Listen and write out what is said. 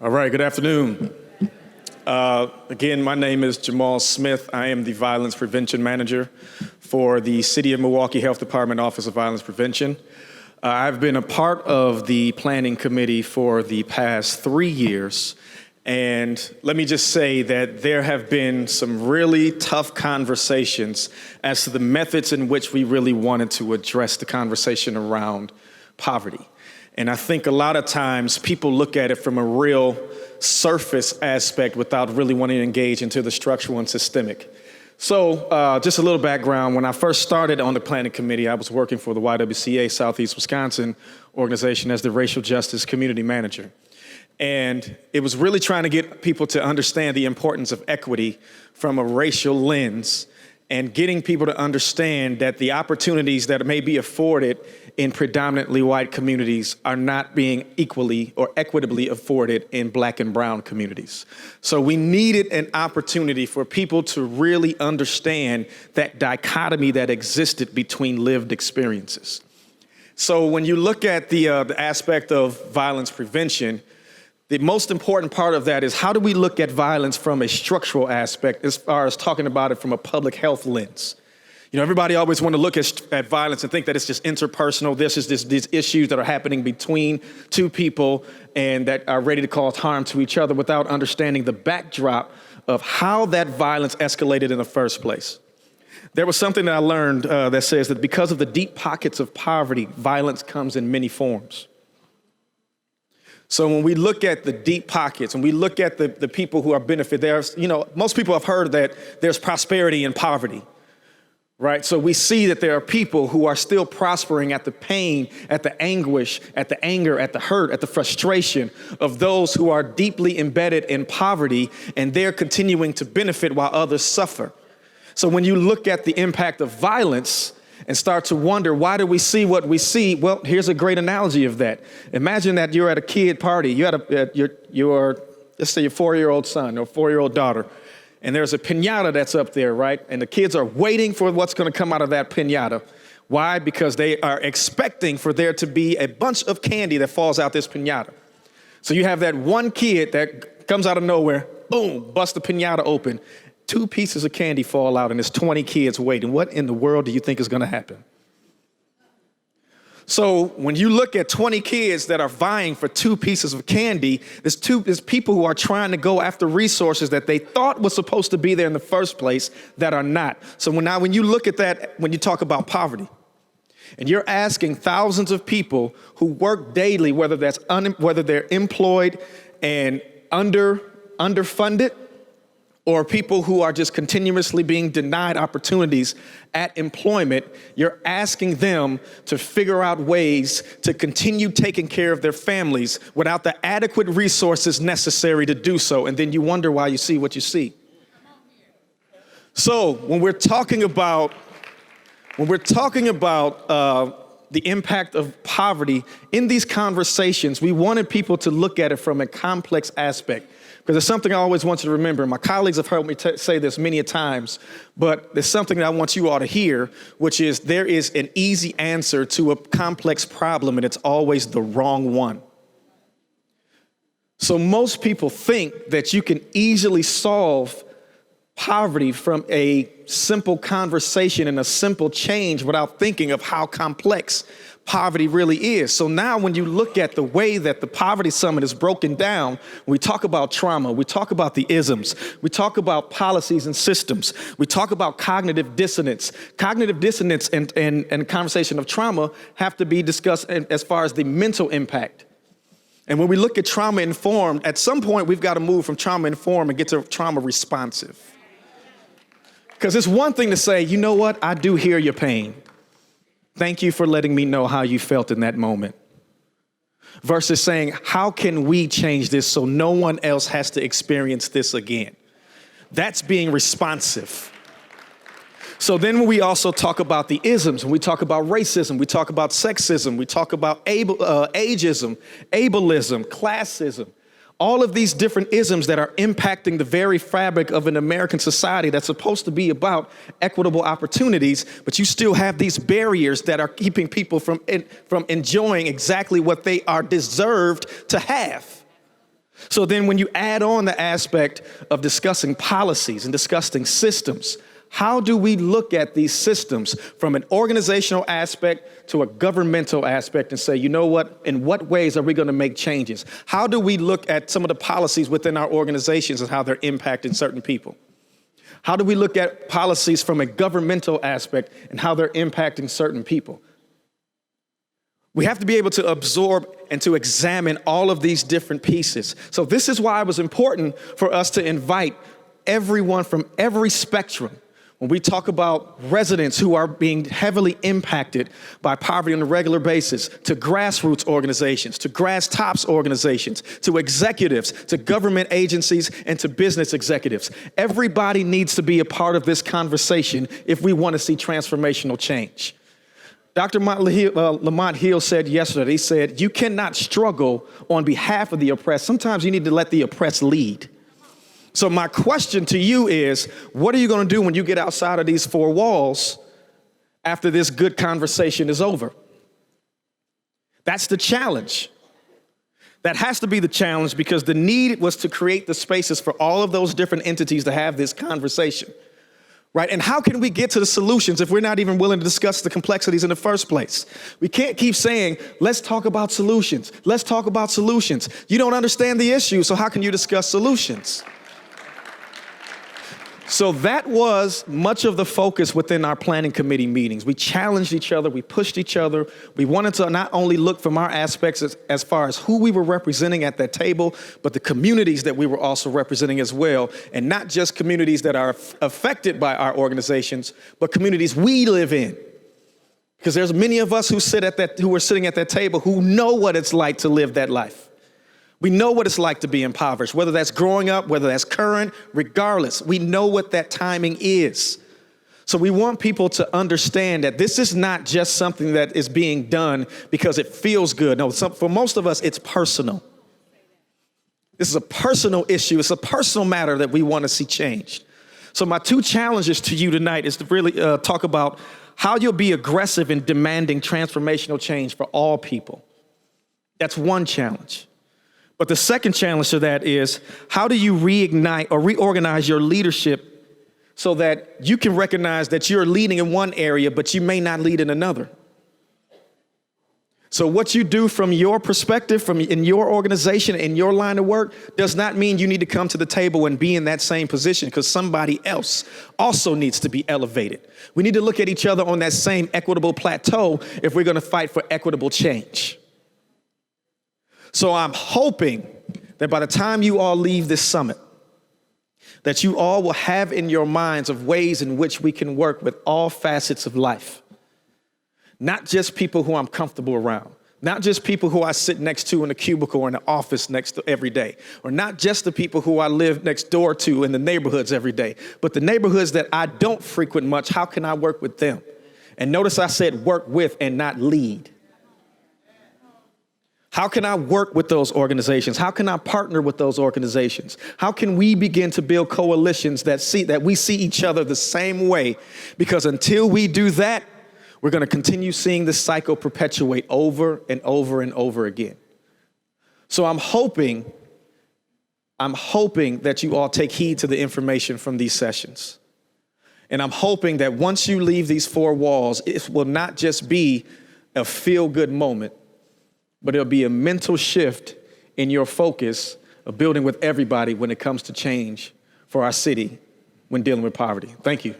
All right, good afternoon. Again, my name is Jamaal Smith. I am the Violence Prevention Manager for the City of Milwaukee Health Department Office of Violence Prevention. I've been a part of the planning committee for the past 3 years, and let me just say that there have been some really tough conversations as to the methods in which we really wanted to address the conversation around poverty. And I think a lot of times people look at it from a real surface aspect without really wanting to engage into the structural and systemic. So just a little background. When I first started on the planning committee, I was working for the YWCA Southeast Wisconsin organization as the racial justice community manager. And it was really trying to get people to understand the importance of equity from a racial lens and getting people to understand that the opportunities that may be afforded in predominantly white communities are not being equally or equitably afforded in black and brown communities. So we needed an opportunity for people to really understand that dichotomy that existed between lived experiences. So when you look at the aspect of violence prevention, the most important part of that is how do we look at violence from a structural aspect as far as talking about it from a public health lens? You know, everybody always want to look at violence and think that it's just interpersonal. These issues that are happening between two people and that are ready to cause harm to each other without understanding the backdrop of how that violence escalated in the first place. There was something that I learned that says that because of the deep pockets of poverty, violence comes in many forms. So when we look at the deep pockets and we look at the people who are benefited, there's, you know, most people have heard that there's prosperity in poverty, right? So we see that there are people who are still prospering at the pain, at the anguish, at the anger, at the hurt, at the frustration of those who are deeply embedded in poverty, and they're continuing to benefit while others suffer. So when you look at the impact of violence and start to wonder, why do we see what we see? Well, here's a great analogy of that. Imagine that you're at a kid party. You're at let's say your 4-year-old son or 4-year-old daughter, and there's a piñata that's up there, right? And the kids are waiting for what's going to come out of that piñata. Why? Because they are expecting for there to be a bunch of candy that falls out this piñata. So you have that one kid that comes out of nowhere, boom, busts the piñata open. 2 pieces of candy fall out and there's 20 kids waiting. What in the world do you think is going to happen? So when you look at 20 kids that are vying for 2 pieces of candy, there's people who are trying to go after resources that they thought was supposed to be there in the first place that are not. So when you look at that, when you talk about poverty, and you're asking thousands of people who work daily, whether they're employed and underfunded, or people who are just continuously being denied opportunities at employment, you're asking them to figure out ways to continue taking care of their families without the adequate resources necessary to do so. And then you wonder why you see what you see. So when we're talking about the impact of poverty in these conversations, we wanted people to look at it from a complex aspect. Because there's something I always want you to remember. My colleagues have heard me say this many a times, but there's something that I want you all to hear, which is there is an easy answer to a complex problem, and it's always the wrong one. So most people think that you can easily solve poverty from a simple conversation and a simple change without thinking of how complex poverty really is. So now when you look at the way that the Poverty Summit is broken down, we talk about trauma, we talk about the isms, we talk about policies and systems, we talk about cognitive dissonance. Cognitive dissonance and conversation of trauma have to be discussed as far as the mental impact. And when we look at trauma-informed, at some point we've got to move from trauma-informed and get to trauma-responsive. Because it's one thing to say, you know what, I do hear your pain. Thank you for letting me know how you felt in that moment. Versus saying, how can we change this so no one else has to experience this again? That's being responsive. So then when we also talk about the isms, when we talk about racism, we talk about sexism, we talk about ageism, ableism, classism, all of these different isms that are impacting the very fabric of an American society that's supposed to be about equitable opportunities, but you still have these barriers that are keeping people from enjoying exactly what they are deserved to have. So then when you add on the aspect of discussing policies and discussing systems, how do we look at these systems from an organizational aspect to a governmental aspect and say, you know what, in what ways are we going to make changes? How do we look at some of the policies within our organizations and how they're impacting certain people? How do we look at policies from a governmental aspect and how they're impacting certain people? We have to be able to absorb and to examine all of these different pieces. So this is why it was important for us to invite everyone from every spectrum. When we talk about residents who are being heavily impacted by poverty on a regular basis, to grassroots organizations, to grass tops organizations, to executives, to government agencies, and to business executives. Everybody needs to be a part of this conversation if we want to see transformational change. Dr. Lamont Hill said yesterday, he said, you cannot struggle on behalf of the oppressed. Sometimes you need to let the oppressed lead. So my question to you is, what are you going to do when you get outside of these four walls after this good conversation is over? That's the challenge. That has to be the challenge because the need was to create the spaces for all of those different entities to have this conversation, right? And how can we get to the solutions if we're not even willing to discuss the complexities in the first place? We can't keep saying, let's talk about solutions. Let's talk about solutions. You don't understand the issue, so how can you discuss solutions? So that was much of the focus within our planning committee meetings. We challenged each other, we pushed each other. We wanted to not only look from our aspects as far as who we were representing at that table, but the communities that we were also representing as well. And not just communities that are affected by our organizations, but communities we live in. Because there's many of us who are sitting at that table who know what it's like to live that life. We know what it's like to be impoverished, whether that's growing up, whether that's current, regardless. We know what that timing is. So we want people to understand that this is not just something that is being done because it feels good. No, for most of us, it's personal. This is a personal issue. It's a personal matter that we want to see changed. So my two challenges to you tonight is to really talk about how you'll be aggressive in demanding transformational change for all people. That's one challenge. But the second challenge to that is, how do you reignite or reorganize your leadership so that you can recognize that you're leading in one area, but you may not lead in another? So what you do from your perspective, in your organization, in your line of work, does not mean you need to come to the table and be in that same position, because somebody else also needs to be elevated. We need to look at each other on that same equitable plateau if we're going to fight for equitable change. So I'm hoping that by the time you all leave this summit, that you all will have in your minds of ways in which we can work with all facets of life. Not just people who I'm comfortable around, not just people who I sit next to in a cubicle or in the office next to every day, or not just the people who I live next door to in the neighborhoods every day, but the neighborhoods that I don't frequent much. How can I work with them? And notice I said work with and not lead. How can I work with those organizations? How can I partner with those organizations? How can we begin to build coalitions that we see each other the same way? Because until we do that, we're going to continue seeing this cycle perpetuate over and over and over again. So I'm hoping that you all take heed to the information from these sessions. And I'm hoping that once you leave these four walls, it will not just be a feel-good moment, but it'll be a mental shift in your focus of building with everybody when it comes to change for our city when dealing with poverty. Thank you.